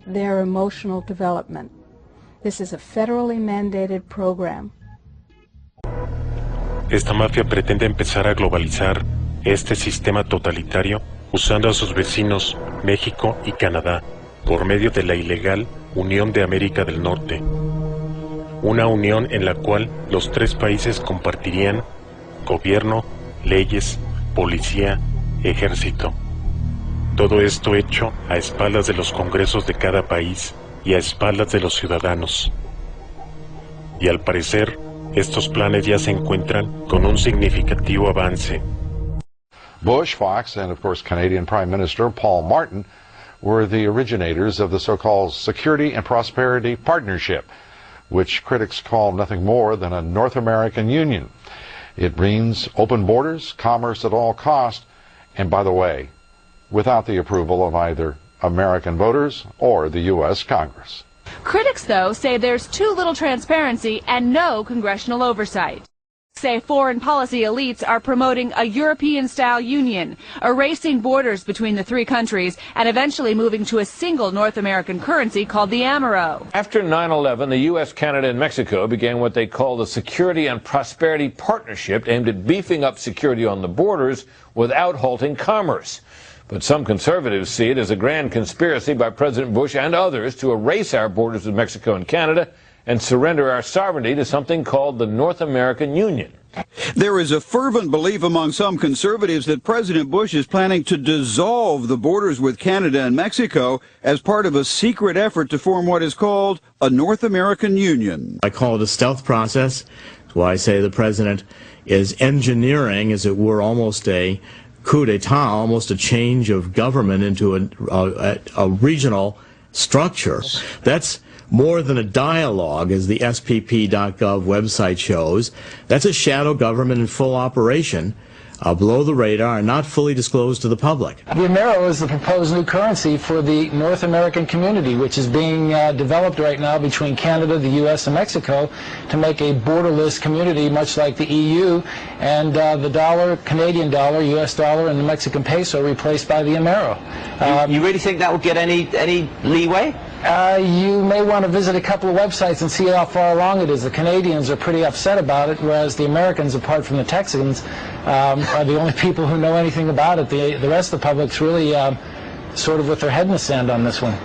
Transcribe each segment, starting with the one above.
their emotional development. This is a federally mandated program. Esta mafia pretende empezar a globalizar este sistema totalitario usando a sus vecinos México y Canadá por medio de la ilegal Unión de América del Norte. Una unión en la cual los tres países compartirían gobierno, leyes, policía, ejército. Todo esto hecho a espaldas de los congresos de cada país y a espaldas de los ciudadanos. Y al parecer, estos planes ya se encuentran con un significativo avance. Bush, Fox, and of course Canadian Prime Minister Paul Martin were the originators of the so-called Security and Prosperity Partnership, which critics call nothing more than a North American Union. It means open borders, commerce at all cost, and by the way, without the approval of either American voters or the U.S. Congress. Critics, though, say there's too little transparency and no congressional oversight. Say foreign policy elites are promoting a European-style union, erasing borders between the three countries, and eventually moving to a single North American currency called the Amero. After 9/11, the U.S., Canada, and Mexico began what they call the Security and Prosperity Partnership, aimed at beefing up security on the borders without halting commerce. But some conservatives see it as a grand conspiracy by President Bush and others to erase our borders with Mexico and Canada and surrender our sovereignty to something called the North American Union. There is a fervent belief among some conservatives that President Bush is planning to dissolve the borders with Canada and Mexico as part of a secret effort to form what is called a North American Union. I call it a stealth process. That's why I say the president is engineering, as it were, almost a coup d'etat, almost a change of government into a regional structure. That's more than a dialogue, as the spp.gov website shows. That's a shadow government in full operation, below the radar and not fully disclosed to the public. The Amero is the proposed new currency for the North American community, which is being developed right now between Canada, the U.S., and Mexico to make a borderless community, much like the EU, and the dollar, Canadian dollar, U.S. dollar, and the Mexican peso replaced by the Amero. You really think that will get any leeway? You may want to visit a couple of websites and see how far along it is. The Canadians are pretty upset about it, whereas the Americans, apart from the Texans, are the only people who know anything about it. The rest of the public's really sort of with their head in the sand on this one.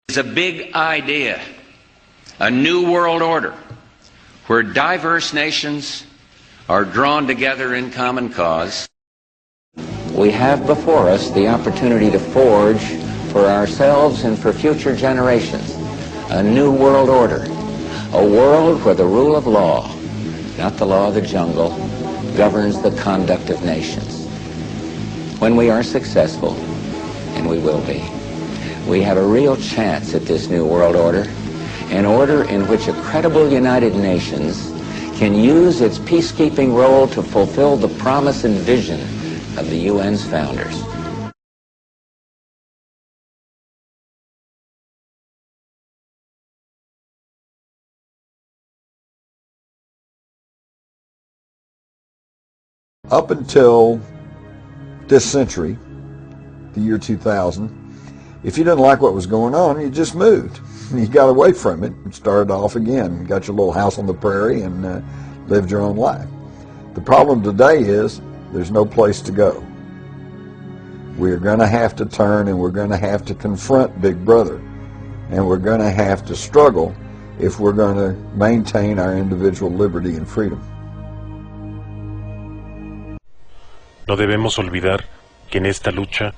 It's a big idea, a new world order, where diverse nations are drawn together in common cause. We have before us the opportunity to forge for ourselves and for future generations a new world order, a world where the rule of law, not the law of the jungle, governs the conduct of nations. When we are successful, and we will be, we have a real chance at this new world order, an order in which a credible United Nations can use its peacekeeping role to fulfill the promise and vision of the UN's founders. Up until this century, the year 2000, if you didn't like what was going on, you just moved. You got away from it and started off again. Got your little house on the prairie and lived your own life. The problem today is there's no place to go. We're going to have to turn and we're going to have to confront Big Brother. And we're going to have to struggle if we're going to maintain our individual liberty and freedom. No debemos olvidar que en esta lucha,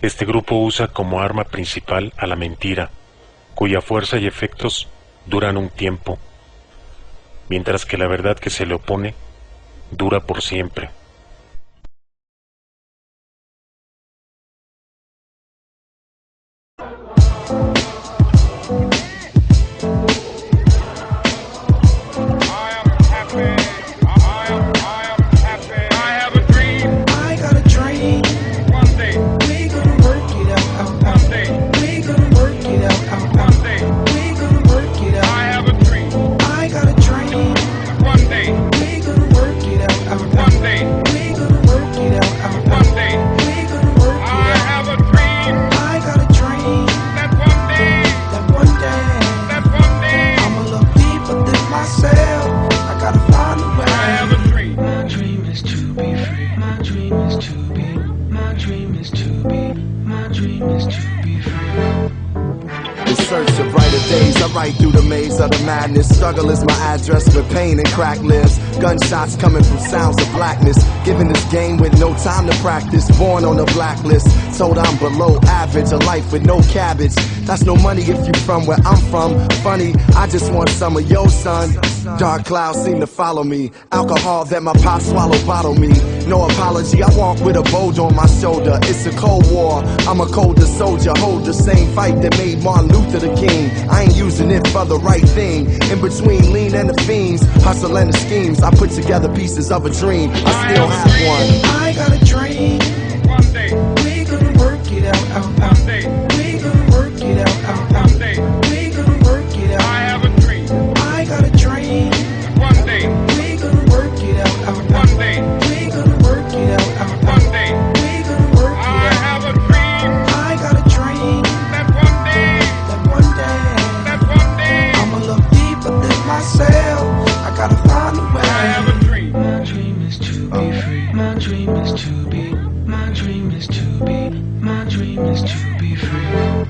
este grupo usa como arma principal a la mentira, cuya fuerza y efectos duran un tiempo, mientras que la verdad que se le opone dura por siempre. One day, we're gonna work it out. In search of brighter days, I ride through the maze of the madness. Struggle is my address where pain and crack lives. Gunshots coming from sounds of blackness. Given this game with no time to practice. Born on the blacklist, told I'm below average. A life with no cabbage. That's no money if you from where I'm from. Funny, I just want some of your son. Dark clouds seem to follow me. Alcohol that my pop swallowed bottle me. No apology, I walk with a boulder on my shoulder. It's a cold war, I'm a colder soldier. Hold the same fight that made Martin Luther the king. I ain't using it for the right thing. In between lean and the fiends, hustle and the schemes, I put together pieces of a dream. I still have one. I got a dream. One day we gonna work it out, One day we gonna work it out, One day we gonna work it out. I have a dream. I got a dream. One day we gonna work it out, One day we gonna work it out, One day we gonna work it out. I have a dream. I got a dream. That one day, I'ma look deeper than myself. I gotta find a way. I have a dream. My dream is to be free. My dream is to be. My dream is to be. My dream is to be free.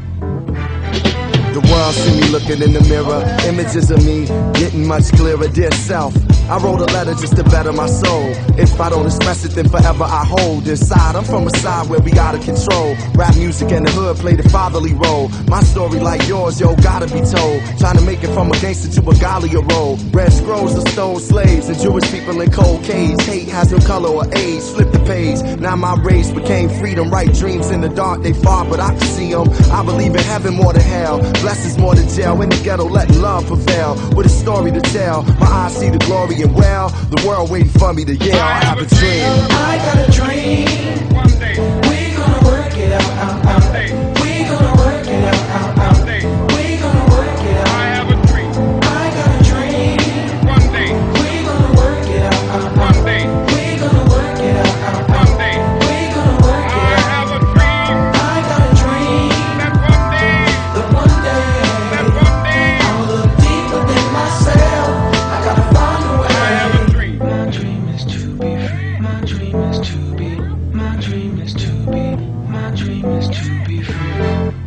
The world see me looking in the mirror. Images of me getting much clearer. Dear self, I wrote a letter just to better my soul. If I don't express it, then forever I hold inside. I'm from a side where we gotta control. Rap music and the hood play the fatherly role. My story like yours, yo, gotta be told. Trying to make it from a gangster to a Galia role. Red scrolls of stone slaves and Jewish people in cold cage. Hate has no color or age. Flip the page. Now my race became freedom. Right dreams in the dark, they far, but I can see them. I believe in heaven more than hell. Blessings more than jail. In the ghetto, letting love prevail. With a story to tell. My eyes see the glory and well, the world waiting for me to yell. I have a dream. I got a dream. One day we gonna work it out, One day we gonna work it out, One day we gonna work it out. I have a dream. I got a dream. One day we gonna work it out, One day we gonna work it out, One day we gonna work it out. I have a dream. I got a dream. That one day, I'ma look deeper than myself. I gotta find a way. I have a dream. My dream is to be free. My dream is to be. My dream is to be. My dream is to be free.